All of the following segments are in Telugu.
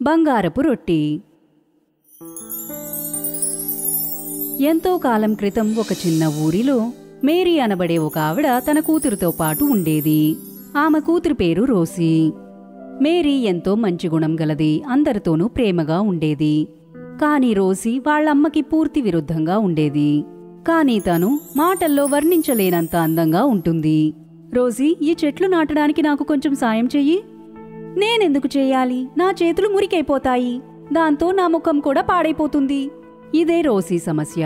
బంగారపు రొట్టి. ఎంతో కాలం క్రితం ఒక చిన్న ఊరిలో మేరీ అనబడే ఒక ఆవిడ తన కూతురుతో పాటు ఉండేది. ఆమె కూతురి పేరు రోసీ. మేరీ ఎంతో మంచి గుణం గలది, అందరితోనూ ప్రేమగా ఉండేది. కాని రోసీ వాళ్ళమ్మకి పూర్తి విరుద్ధంగా ఉండేది. కాని తను మాటల్లో వర్ణించలేనంత అందంగా ఉంటుంది. రోసీ, ఈ చెట్లు నాటడానికి నాకు కొంచెం సాయం చెయ్యి. నేనెందుకు చెయ్యాలి? నా చేతులు మురికైపోతాయి. దాంతో నా ముఖం కూడా పాడైపోతుంది. ఇదే రోసీ సమస్య.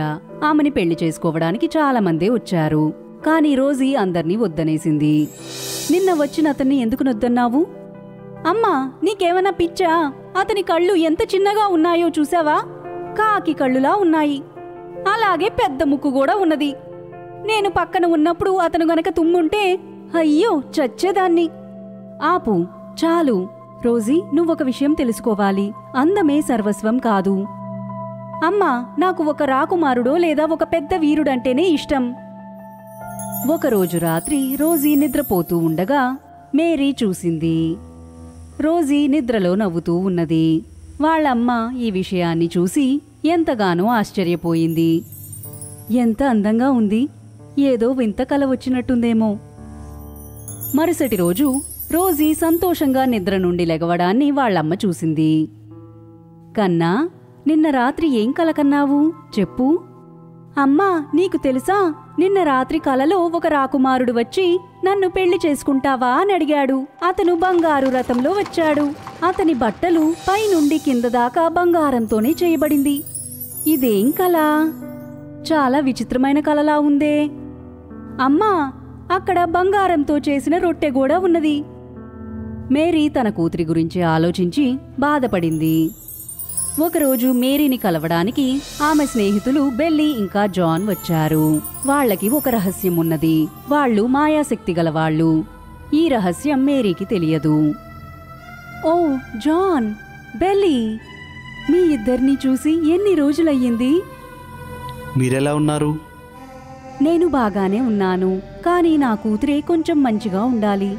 ఆమెని పెళ్లి చేసుకోవడానికి చాలా మందే వచ్చారు. కాని రోసీ అందర్నీ వద్దనేసింది. నిన్న వచ్చిన అతన్ని ఎందుకు నొద్దన్నావు? అమ్మా, నీకేమన్నా పిచ్చా? అతని కళ్ళు ఎంత చిన్నగా ఉన్నాయో చూసావా? కాకి కళ్ళులా ఉన్నాయి. అలాగే పెద్ద ముక్కు కూడా ఉన్నది. నేను పక్కన ఉన్నప్పుడు అతను గనక తుమ్ముంటే అయ్యో చచ్చేదాన్ని. ఆపు, చాలు. రోజీ, నువ్వొక విషయం తెలుసుకోవాలి. అందమే సర్వస్వం కాదు. అమ్మా, నాకు ఒక రాకుమారుడో లేదా ఒక పెద్ద వీరుడంటేనే ఇష్టం. ఒకరోజు రాత్రి రోజీ నిద్రపోతూ ఉండగా మేరీ చూసింది. రోజీ నిద్రలో నవ్వుతూ ఉన్నది. వాళ్ళమ్మ ఈ విషయాన్ని చూసి ఎంతగానో ఆశ్చర్యపోయింది. ఎంత అందంగా ఉంది! ఏదో వింత కల వచ్చినట్టుందేమో. మరుసటి రోజు రోజీ సంతోషంగా నిద్ర నుండి లెగవడాన్ని వాళ్ళమ్మ చూసింది. కన్నా, నిన్న రాత్రి ఏం కల కన్నావు? చెప్పు. అమ్మా, నీకు తెలుసా, నిన్న రాత్రి కలలో ఒక రాకుమారుడు వచ్చి నన్ను పెళ్లి చేసుకుంటావా అని అడిగాడు. అతను బంగారు రథంలో వచ్చాడు. అతని బట్టలు పైనుండి కింద దాకా బంగారంతోనే చేయబడింది. ఇదేం కల? చాలా విచిత్రమైన కలలా ఉందే. అమ్మా, అక్కడ బంగారంతో చేసిన రొట్టె కూడా ఉన్నది. మేరీ తన కూతురి గురించి ఆలోచించి బాధపడింది. ఒకరోజు మేరీని కలవడానికి ఆమె స్నేహితులు బెల్లీ ఇంకా జాన్ వచ్చారు. వాళ్లకి ఒక రహస్యం ఉన్నది. వాళ్లు మాయాశక్తి గలవాళ్లు. ఈ రహస్యం మేరీకి తెలియదు. ఓ జాన్, బెల్లీ, మీ ఇద్దరినీ చూసి ఎన్ని రోజులయ్యింది? మీరెలా ఉన్నారు? నేను బాగానే ఉన్నాను, కానీ నా కూతురే కొంచెం మంచిగా ఉండాలి.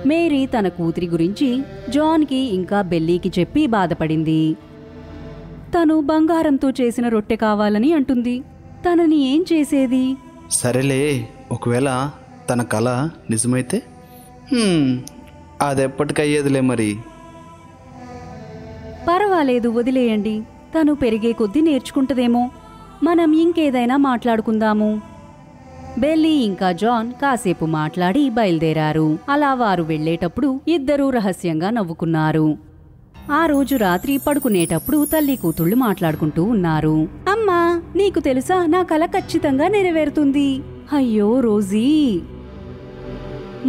మేరీ తన కూతురి గురించి జాన్కి ఇంకా బెల్లీకి చెప్పి బాధపడింది. తను బంగారంతో చేసిన రొట్టె కావాలని అంటుంది. తనని ఏం చేసేది? సరేలే, ఒకవేళ తన కల నిజమైతే అదెప్పటికయ్యేదిలే. మరి పర్వాలేదు, వదిలేయండి. తను పెరిగే కొద్దీ నేర్చుకుంటదేమో. మనం ఇంకేదైనా మాట్లాడుకుందాము. బెల్లీ ఇంకా జాన్ కాసేపు మాట్లాడి బయలుదేరారు. అలా వారు వెళ్లేటప్పుడు ఇద్దరూ రహస్యంగా నవ్వుకున్నారు. ఆ రోజు రాత్రి పడుకునేటప్పుడు తల్లి కూతుళ్లు మాట్లాడుకుంటూ ఉన్నారు. అమ్మా, నీకు తెలుసా, నా కల ఖచ్చితంగా నెరవేరుతుంది. అయ్యో రోజీ.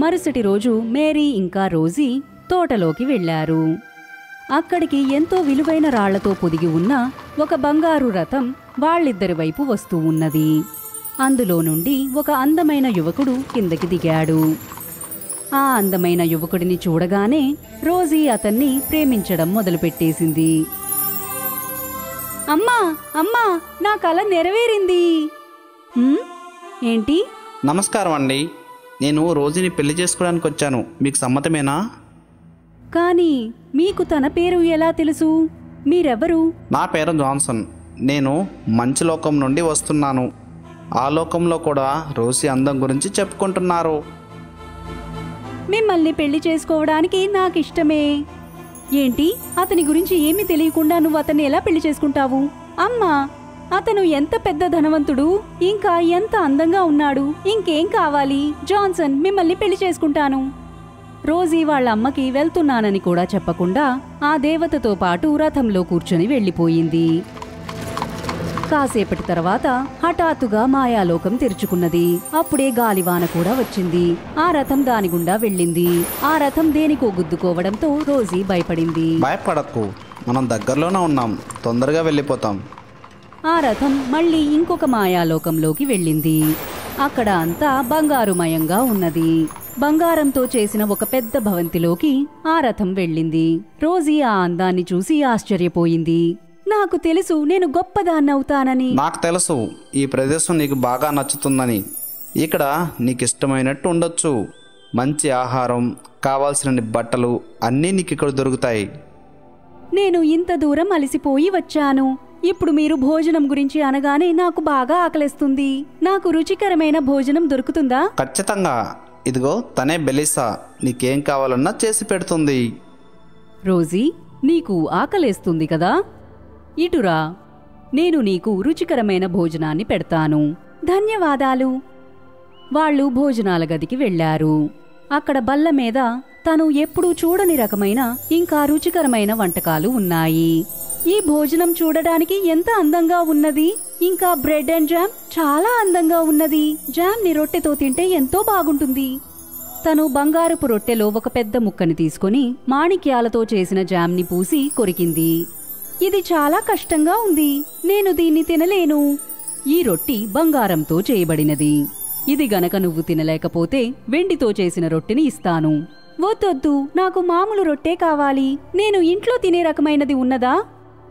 మరుసటి రోజు మేరీ ఇంకా రోజీ తోటలోకి వెళ్లారు. అక్కడికి ఎంతో విలువైన రాళ్లతో పొదిగి ఉన్న ఒక బంగారు రథం వాళ్ళిద్దరి వైపు వస్తూ ఉన్నది. అందులో నుండి ఒక అందమైన యువకుడు కిందకి దిగాడు. ఆ అందమైన యువకుడిని చూడగానే రోజీ అతన్ని ప్రేమించడం మొదలుపెట్టేసింది. అమ్మా, అమ్మా, నా కల నెరవేరింది. ఏంటి? నమస్కారం అండి. నేను రోజీని పెళ్లి చేసుకోవడానికి వచ్చాను. మీకు సమ్మతమేనా? కానీ మీకు తన పేరు ఎలా తెలుసు? మీరెవరు? నా పేరు జాన్సన్. నేను మంచి లోకం నుండి వస్తున్నాను. ఆ లోకంలో కూడా రోసీ అందం గురించి చెప్పుకుంటున్నారు. మిమ్మల్ని పెళ్లి చేసుకోవడానికి నాకిష్టమే. ఏంటి? అతని గురించి ఏమీ తెలియకుండా నువ్వు అతన్ని ఎలా పెళ్లి చేసుకుంటావు? అమ్మా, అతను ఎంత పెద్ద ధనవంతుడు, ఇంకా ఎంత అందంగా ఉన్నాడు. ఇంకేం కావాలి? జాన్సన్, మిమ్మల్ని పెళ్లి చేసుకుంటాను. రోజీ వాళ్ళ అమ్మకి వెళ్తున్నానని కూడా చెప్పకుండా ఆ దేవతతో పాటు రథంలో కూర్చొని వెళ్ళిపోయింది. కాసేపటి తర్వాత హఠాత్తుగా మాయాలోకం తెరుచుకున్నది. అప్పుడే గాలివాన కూడా వచ్చింది. ఆ రథం దాని గుండా వెళ్ళింది. ఆ రథం దేనికో గుద్దుకోవడంతో రోజీ భయపడింది. భయపడకు, మనం దగ్గరలోనే ఉన్నాం, తొందరగా వెళ్ళిపోతాం. ఆ రథం మళ్ళీ ఇంకొక మాయాలోకంలోకి వెళ్ళింది. అక్కడ అంతా బంగారుమయంగా ఉన్నది. బంగారంతో చేసిన ఒక పెద్ద భవంతిలోకి ఆ రథం వెళ్ళింది. రోజీ ఆ అందాన్ని చూసి ఆశ్చర్యపోయింది. నాకు తెలుసు, నేను గొప్పదాన్నవుతానని. నాకు తెలుసు, ఈ ప్రదేశం నీకు బాగా నచ్చుతుందని. ఇక్కడ నీకిష్టమైనట్టు ఉండొచ్చు. మంచి ఆహారం, కావాల్సిన బట్టలు అన్నీ నీకు ఇక్కడ దొరుకుతాయి. నేను ఇంత దూరం అలసిపోయి వచ్చాను. ఇప్పుడు మీరు భోజనం గురించి అనగానే నాకు బాగా ఆకలేస్తుంది. నాకు రుచికరమైన భోజనం దొరుకుతుందా? ఖచ్చితంగా. ఇదిగో తనే బెలిసా, నీకేం కావాలన్నా చేసి పెడుతుంది. రోజీ, నీకు ఆకలేస్తుంది కదా? ఇటురా, నేను నీకు రుచికరమైన భోజనాన్ని పెడతాను. ధన్యవాదాలు. వాళ్ళు భోజనాల గదికి వెళ్లారు. అక్కడ బల్ల మీద తను ఎప్పుడూ చూడని రకమైన ఇంకా రుచికరమైన వంటకాలు ఉన్నాయి. ఈ భోజనం చూడడానికి ఎంత అందంగా ఉన్నది. ఇంకా బ్రెడ్ అండ్ జామ్ చాలా అందంగా ఉన్నది. జామ్ని రొట్టెతో తింటే ఎంతో బాగుంటుంది. తను బంగారపు రొట్టెలో ఒక పెద్ద ముక్కని తీసుకుని మాణిక్యాలతో చేసిన జామ్ని పూసి కొరికింది. ఇది చాలా కష్టంగా ఉంది. నేను దీన్ని తినలేను. ఈ రొట్టి బంగారంతో చేయబడినది. ఇది గనక నువ్వు తినలేకపోతే వెండితో చేసిన రొట్టెని ఇస్తాను. వద్దొద్దు, నాకు మామూలు రొట్టె కావాలి. నేను ఇంట్లో తినే రకమైనది ఉన్నదా?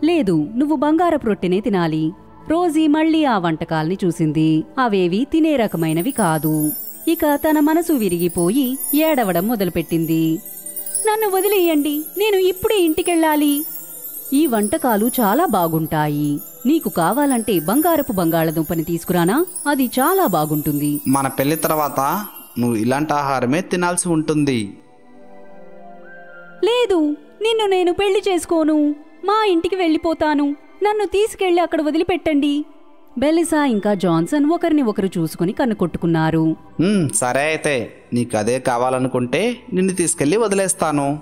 లేదు, నువ్వు బంగారపు రొట్టెనే తినాలి. రోజీ మళ్లీ ఆ వంటకాల్ని చూసింది. అవేవి తినే రకమైనవి కాదు. ఇక తన మనసు విరిగిపోయి ఏడవడం మొదలుపెట్టింది. నన్ను వదిలేయండి, నేను ఇప్పుడే ఇంటికెళ్ళాలి. ఈ వంటకాలు చాలా బాగుంటాయి. నీకు కావాలంటే బంగారపు బంగాళదుంపని తీసుకురానా? అది చాలా బాగుంటుంది. మన పెళ్లి తర్వాత నువ్వు ఇలాంటి ఆహారమే తినాల్సి ఉంటుంది. లేదు, నిన్ను నేను పెళ్లి చేసుకోను. మా ఇంటికి వెళ్ళిపోతాను. నన్ను తీసుకెళ్లి అక్కడ వదిలిపెట్టండి. బెలిసా ఇంకా జాన్సన్ ఒకరిని ఒకరు చూసుకుని కన్నుకొట్టుకున్నారు. సరే అయితే, నీకదే కావాలనుకుంటే నిన్ను తీసుకెళ్లి వదిలేస్తాను.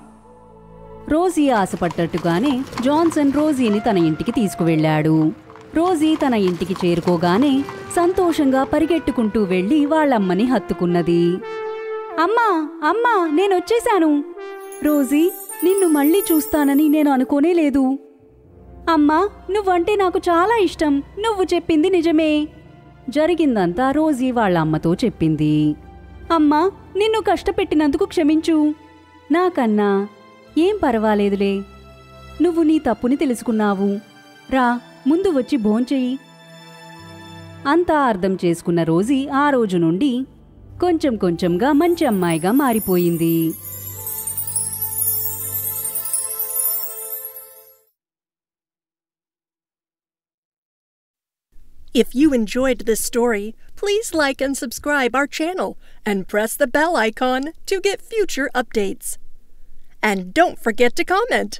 రోజీ ఆశపడ్డట్టుగానే జాన్సన్ రోజీని తన ఇంటికి తీసుకువెళ్లాడు. రోజీ తన ఇంటికి చేరుకోగానే సంతోషంగా పరిగెట్టుకుంటూ వెళ్లి వాళ్ళమ్మని హత్తుకున్నది. అమ్మా, అమ్మా, నేనొచ్చేశాను. రోజీ, నిన్ను మళ్ళీ చూస్తానని నేను అనుకోనే లేదు. అమ్మా, నువ్వంటే నాకు చాలా ఇష్టం. నువ్వు చెప్పింది నిజమే. జరిగిందంతా రోజీ వాళ్ళ అమ్మతో చెప్పింది. అమ్మా, నిన్ను కష్టపెట్టినందుకు క్షమించు. నాకన్నా ఏం పర్వాలేదులే. నువ్వు నీ తప్పుని తెలుసుకున్నావు. రా, ముందు వచ్చి భోంచెయ్యి. అంతా అర్థం చేసుకున్న రోజీ ఆ రోజు నుండి కొంచెం కొంచెంగా మంచి అమ్మాయిగా మారిపోయింది. If you enjoyed this story, please like and subscribe our channel and press the bell icon to get future updates. And don't forget to comment.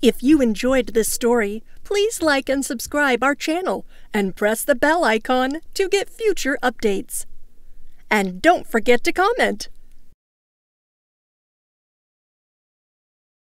If you enjoyed this story, please like and subscribe our channel and press the bell icon to get future updates. And don't forget to comment.